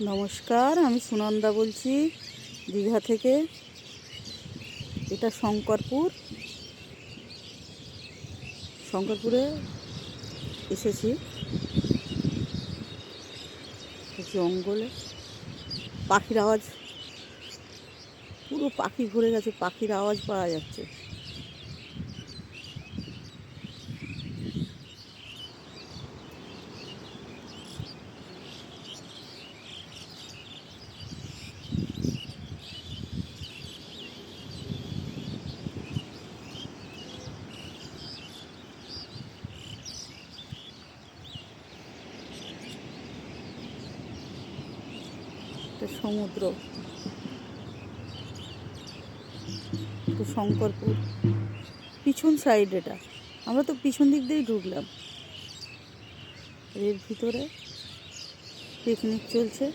নমস্কার, আমি সুনন্দা বলছি দীঘা থেকে। এটা শঙ্করপুরে এসেছি। জঙ্গলে পাখির আওয়াজ, পুরো পাখি ভরে গেছে, পাখির আওয়াজ পাওয়া যাচ্ছে। এটা সমুদ্র, এটা শঙ্করপুর পিছন সাইড। এটা আমরা তো পিছন দিক দিয়েই ঢুকলাম। এর ভিতরে পিকনিক চলছে।